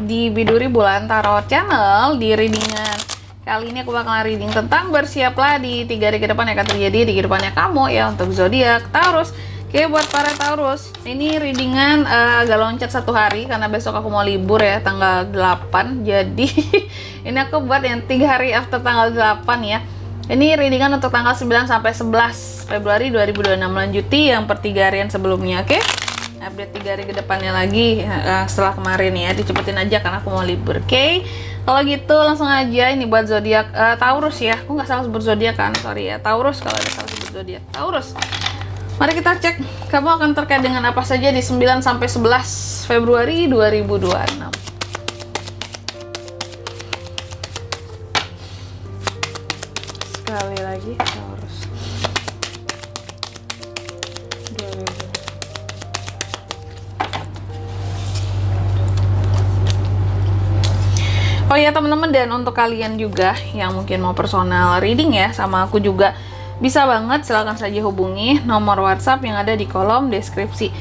di Biduri Bulan Tarot Channel. Di readingan kali ini aku bakalan reading tentang bersiaplah di 3 hari ke depan yang akan terjadi di kehidupannya kamu ya, untuk zodiak Taurus. Oke, buat para Taurus, ini readingan agak loncat 1 hari karena besok aku mau libur ya, tanggal 8. Jadi ini aku buat yang 3 hari after tanggal 8 ya. Ini readingan untuk tanggal 9 sampai 11 Februari 2026, melanjuti yang per 3 harian sebelumnya. Oke, update 3 hari ke depannya lagi setelah kemarin ya, dicepetin aja karena aku mau libur. Oke, kalau gitu langsung aja. Ini buat zodiak Taurus ya, aku nggak salah sebut zodiak kan, sorry ya, Taurus. Kalau ada salah sebut zodiak Taurus, mari kita cek kamu akan terkait dengan apa saja di 9 sampai 11 Februari 2026. Sekali lagi Taurus 2000. Oh ya teman-teman, dan untuk kalian juga yang mungkin mau personal reading ya sama aku juga, bisa banget, silahkan saja hubungi nomor WhatsApp yang ada di kolom deskripsi.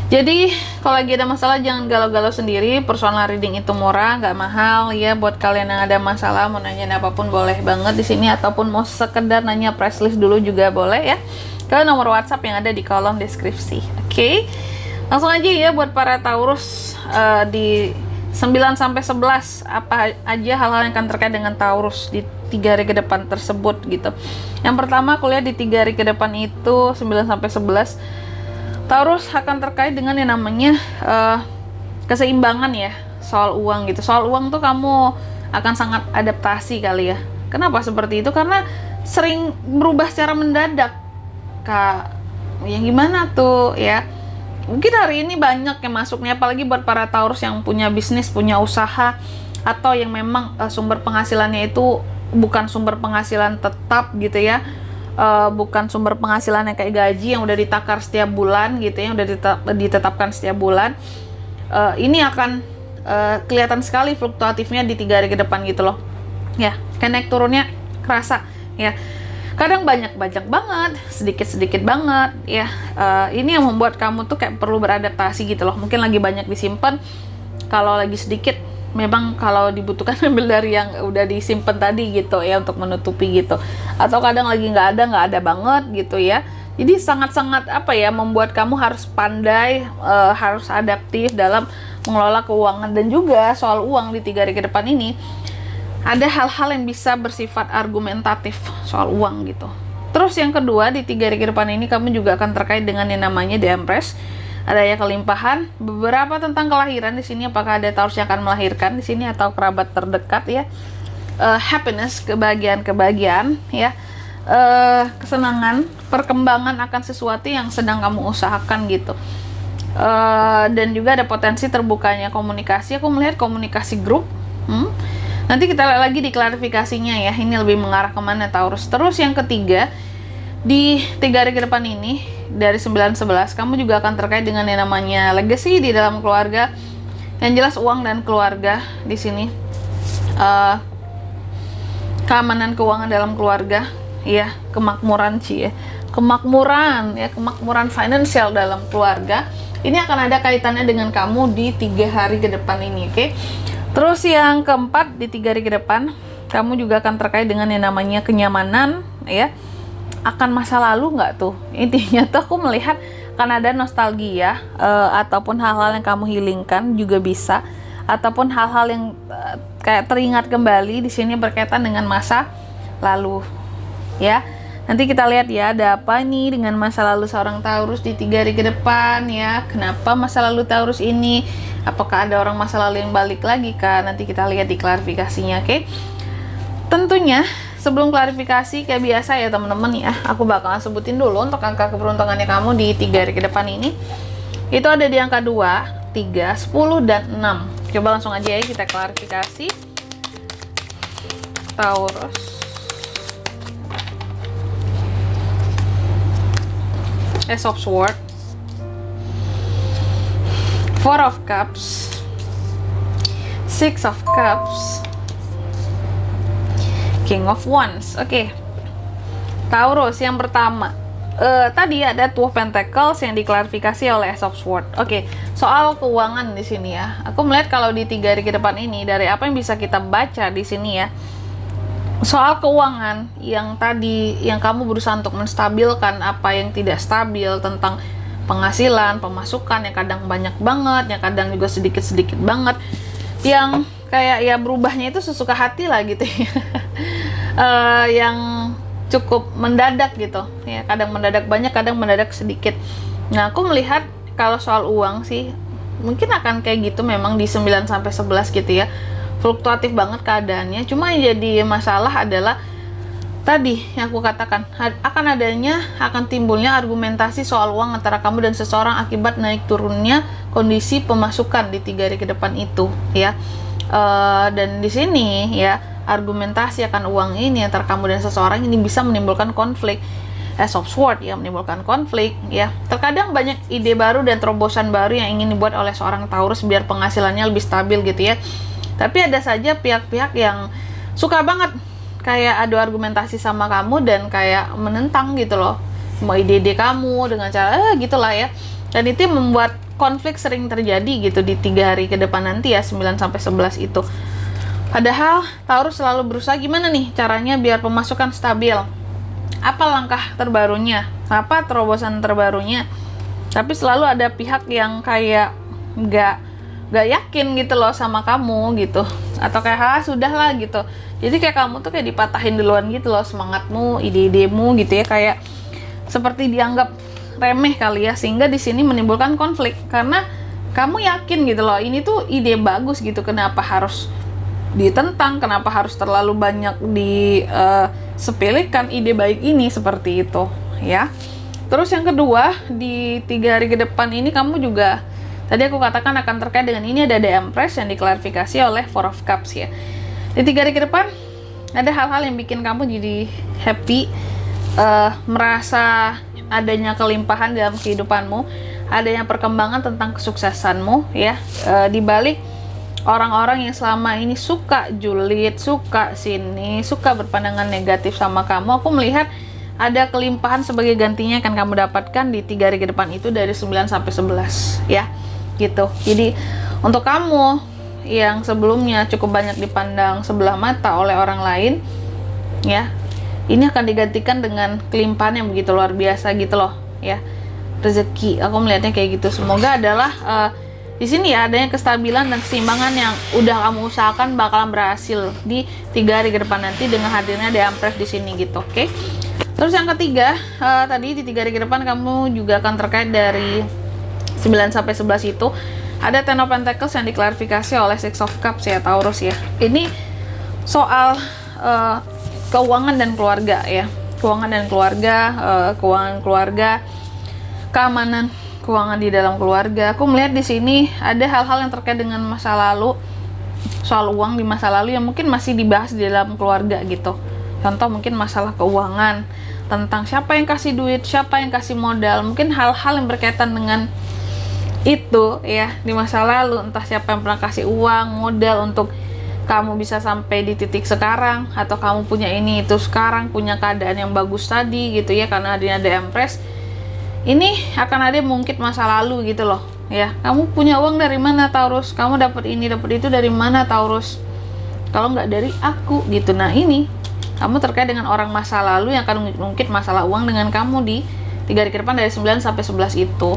Jadi kalau lagi ada masalah jangan galau-galau sendiri, personal reading itu murah, nggak mahal ya. Buat kalian yang ada masalah mau nanya apapun boleh banget di sini, ataupun mau sekedar nanya price list dulu juga boleh ya, ke nomor WhatsApp yang ada di kolom deskripsi. Oke, langsung aja ya buat para Taurus di 9 sampai 11 apa aja hal-hal yang akan terkait dengan Taurus di 3 hari ke depan tersebut gitu. Yang pertama aku lihat di 3 hari ke depan itu 9 sampai 11 Taurus akan terkait dengan yang namanya keseimbangan ya, soal uang gitu. Soal uang tuh kamu akan sangat adaptasi kali ya. Kenapa seperti itu? Karena sering berubah secara mendadak Kak. Yang gimana tuh ya? Mungkin hari ini banyak yang masuknya, apalagi buat para Taurus yang punya bisnis, punya usaha, atau yang memang sumber penghasilannya itu bukan sumber penghasilan tetap gitu ya, bukan sumber penghasilan yang kayak gaji yang udah ditakar setiap bulan gitu ya, yang udah ditetapkan setiap bulan. Ini akan kelihatan sekali fluktuatifnya di 3 hari ke depan gitu loh ya, kayak naik turunnya kerasa ya. Kadang banyak banget, sedikit banget ya. Ini yang membuat kamu tuh kayak perlu beradaptasi gitu loh. Mungkin lagi banyak disimpan, kalau lagi sedikit memang kalau dibutuhkan ambil dari yang udah disimpan tadi gitu ya, untuk menutupi gitu. Atau kadang lagi nggak ada banget gitu ya. Jadi sangat-sangat apa ya, membuat kamu harus pandai, harus adaptif dalam mengelola keuangan. Dan juga soal uang di 3 hari ke depan ini ada hal-hal yang bisa bersifat argumentatif soal uang gitu. Terus yang kedua, di 3 hari ke depan ini kamu juga akan terkait dengan yang namanya The Empress. Adanya kelimpahan, beberapa tentang kelahiran di sini. Apakah ada Taurus yang akan melahirkan di sini atau kerabat terdekat ya? Happiness, kebahagiaan ya. Kesenangan, perkembangan akan sesuatu yang sedang kamu usahakan gitu. Dan juga ada potensi terbukanya komunikasi. Aku melihat komunikasi grup. Nanti kita lihat lagi di klarifikasinya ya, ini lebih mengarah kemana Taurus. Terus yang ketiga, di 3 hari ke depan ini dari 9-11 kamu juga akan terkait dengan yang namanya legacy di dalam keluarga. Yang jelas uang dan keluarga di sini, keamanan keuangan dalam keluarga ya, kemakmuran ya, kemakmuran finansial dalam keluarga. Ini akan ada kaitannya dengan kamu di 3 hari ke depan ini. Oke. Terus yang keempat, di 3 hari ke depan kamu juga akan terkait dengan yang namanya kenyamanan ya. Akan masa lalu nggak tuh? Intinya tuh aku melihat akan ada nostalgia, ataupun hal-hal yang kamu healingkan juga bisa, ataupun hal-hal yang kayak teringat kembali di sini berkaitan dengan masa lalu ya. Nanti kita lihat ya, ada apa nih dengan masa lalu seorang Taurus di 3 hari ke depan ya. Kenapa masa lalu Taurus ini? Apakah ada orang masa lalu yang balik lagi kah? Nanti kita lihat di klarifikasinya, oke? Tentunya sebelum klarifikasi kayak biasa ya teman-teman ya, aku bakalan sebutin dulu untuk angka keberuntungannya kamu di 3 hari ke depan ini. Itu ada di angka 2, 3, 10, dan 6. Coba langsung aja ya kita klarifikasi. Taurus. Ace of Swords, 4 of Cups, 6 of Cups, King of Wands. Oke. Taurus yang pertama. Tadi ada Two of Pentacles yang diklarifikasi oleh Ace of Swords. Oke. soal keuangan di sini ya. Aku melihat kalau di 3 hari ke depan ini, dari apa yang bisa kita baca di sini ya, soal keuangan yang tadi, yang kamu berusaha untuk menstabilkan apa yang tidak stabil, tentang penghasilan, pemasukan yang kadang banyak banget, yang kadang juga sedikit-sedikit banget, yang kayak ya berubahnya itu sesuka hati lah gitu ya. Yang cukup mendadak gitu ya, kadang mendadak banyak, kadang mendadak sedikit. Nah, aku melihat kalau soal uang sih mungkin akan kayak gitu, memang di 9 sampai 11 gitu ya. Fluktuatif banget keadaannya. Cuma yang jadi masalah adalah tadi yang aku katakan, akan timbulnya argumentasi soal uang antara kamu dan seseorang akibat naik turunnya kondisi pemasukan di 3 hari ke depan itu ya. Dan di sini ya, argumentasi akan uang ini antara kamu dan seseorang ini bisa menimbulkan konflik. As of Swords ya, menimbulkan konflik ya. Terkadang banyak ide baru dan terobosan baru yang ingin dibuat oleh seorang Taurus biar penghasilannya lebih stabil gitu ya. Tapi ada saja pihak-pihak yang suka banget kayak adu argumentasi sama kamu dan kayak menentang gitu loh, mau ide-ide kamu dengan cara gitulah ya. Dan itu membuat konflik sering terjadi gitu di 3 hari ke depan nanti ya, 9 sampai 11 itu. Padahal Taurus selalu berusaha gimana nih caranya biar pemasukan stabil. Apa langkah terbarunya? Apa terobosan terbarunya? Tapi selalu ada pihak yang kayak nggak yakin gitu loh sama kamu gitu, atau kayak sudahlah gitu. Jadi kayak kamu tuh kayak dipatahin duluan gitu loh semangatmu, ide-idemu gitu ya, kayak seperti dianggap remeh kali ya, sehingga di sini menimbulkan konflik karena kamu yakin gitu loh ini tuh ide bagus gitu, kenapa harus ditentang, kenapa harus terlalu banyak disepelekan ide baik ini, seperti itu ya. Terus yang kedua, di 3 hari ke depan ini kamu juga, tadi aku katakan akan terkait dengan ini, ada The Empress yang diklarifikasi oleh Four of Cups ya. Di 3 hari ke depan ada hal-hal yang bikin kamu jadi happy, merasa adanya kelimpahan dalam kehidupanmu, adanya perkembangan tentang kesuksesanmu ya. Di balik orang-orang yang selama ini suka julid, suka sini, suka berpandangan negatif sama kamu, aku melihat ada kelimpahan sebagai gantinya akan kamu dapatkan di 3 hari ke depan itu dari 9 sampai 11 ya. Gitu. Jadi untuk kamu yang sebelumnya cukup banyak dipandang sebelah mata oleh orang lain ya, ini akan digantikan dengan kelimpahan yang begitu luar biasa gitu loh ya. Rezeki, aku melihatnya kayak gitu. Semoga adalah di sini ya adanya kestabilan dan keseimbangan yang udah kamu usahakan bakalan berhasil di 3 hari ke depan nanti dengan hadirnya The Empress di sini gitu, oke? Terus yang ketiga, tadi di 3 hari ke depan kamu juga akan terkait dari 9 sampai 11 itu ada Ten of Pentacles yang diklarifikasi oleh Six of Cups ya, Taurus ya. Ini soal keuangan dan keluarga ya. Keuangan dan keluarga, keuangan keluarga, keamanan keuangan di dalam keluarga. Aku melihat di sini ada hal-hal yang terkait dengan masa lalu, soal uang di masa lalu yang mungkin masih dibahas di dalam keluarga gitu. Contoh mungkin masalah keuangan, tentang siapa yang kasih duit, siapa yang kasih modal, mungkin hal-hal yang berkaitan dengan itu ya di masa lalu, entah siapa yang pernah kasih uang, modal untuk kamu bisa sampai di titik sekarang, atau kamu punya ini itu sekarang, punya keadaan yang bagus tadi gitu ya, karena adanya The Empress. Ini akan ada mungkin masa lalu gitu loh ya. Kamu punya uang dari mana Taurus? Kamu dapat ini, dapat itu dari mana Taurus? Kalau nggak dari aku gitu. Nah ini kamu terkait dengan orang masa lalu yang akan mungkin masalah uang dengan kamu di 3 hari ke depan dari 9 sampai 11 itu.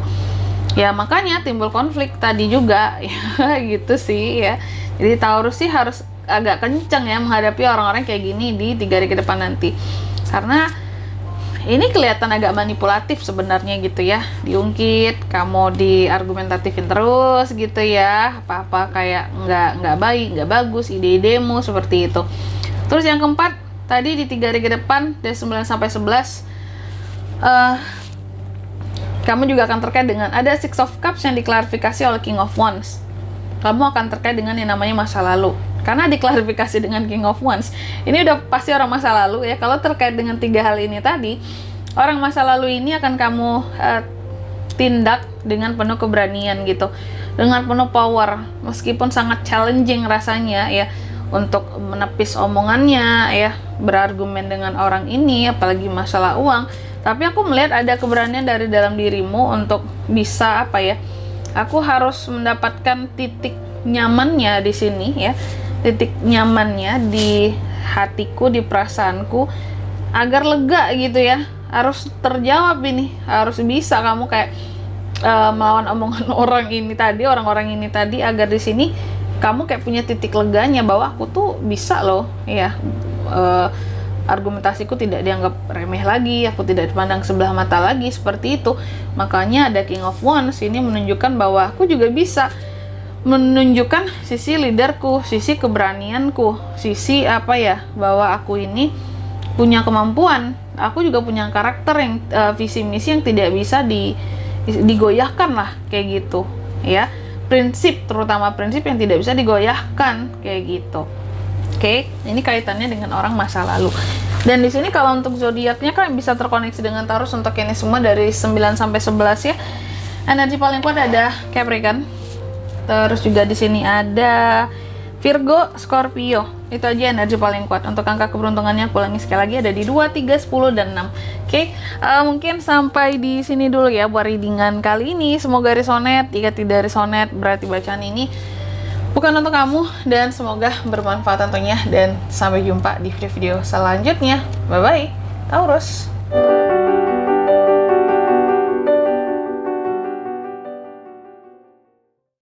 Ya makanya timbul konflik tadi juga ya gitu sih ya. Jadi Taurus sih harus agak kenceng ya menghadapi orang-orang kayak gini di 3 hari ke depan nanti. Karena ini kelihatan agak manipulatif sebenarnya gitu ya. Diungkit, kamu diargumentatifin terus gitu ya. Apa-apa kayak nggak baik, nggak bagus ide-idemu seperti itu. Terus yang keempat, tadi di 3 hari ke depan dari 9 sampai 11 kamu juga akan terkait dengan ada Six of Cups yang diklarifikasi oleh King of Wands. Kamu akan terkait dengan yang namanya masa lalu. Karena diklarifikasi dengan King of Wands, ini udah pasti orang masa lalu ya. Kalau terkait dengan 3 hal ini tadi, orang masa lalu ini akan kamu tindak dengan penuh keberanian gitu, dengan penuh power, meskipun sangat challenging rasanya ya untuk menepis omongannya ya, berargumen dengan orang ini apalagi masalah uang. Tapi aku melihat ada keberanian dari dalam dirimu untuk bisa apa ya, Aku harus mendapatkan titik nyamannya di sini ya. Titik nyamannya di hatiku, di perasaanku, agar lega gitu ya. Harus terjawab ini, harus bisa kamu kayak melawan omongan orang-orang ini tadi, agar di sini kamu kayak punya titik leganya bahwa aku tuh bisa loh ya. Argumentasiku tidak dianggap remeh lagi, aku tidak dipandang sebelah mata lagi, seperti itu. Makanya ada King of Wands ini menunjukkan bahwa aku juga bisa menunjukkan sisi leaderku, sisi keberanianku, sisi apa ya, bahwa aku ini punya kemampuan, aku juga punya karakter yang visi misi yang tidak bisa digoyahkan lah, kayak gitu ya. Prinsip, terutama prinsip yang tidak bisa digoyahkan, kayak gitu. Oke, ini kaitannya dengan orang masa lalu. Dan di sini kalau untuk zodiaknya kan bisa terkoneksi dengan Taurus untuk ini semua dari 9 sampai 11 ya. Energi paling kuat ada Capricorn. Terus juga di sini ada Virgo, Scorpio. Itu aja energi paling kuat. Untuk angka keberuntungannya aku ulangi sekali lagi, ada di 2, 3, 10 dan 6. Oke, mungkin sampai di sini dulu ya buat readingan kali ini. Semoga resonate. Jika tidak resonate berarti bacaan ini bukan untuk kamu, dan semoga bermanfaat tentunya, dan sampai jumpa di video selanjutnya. Bye bye Taurus.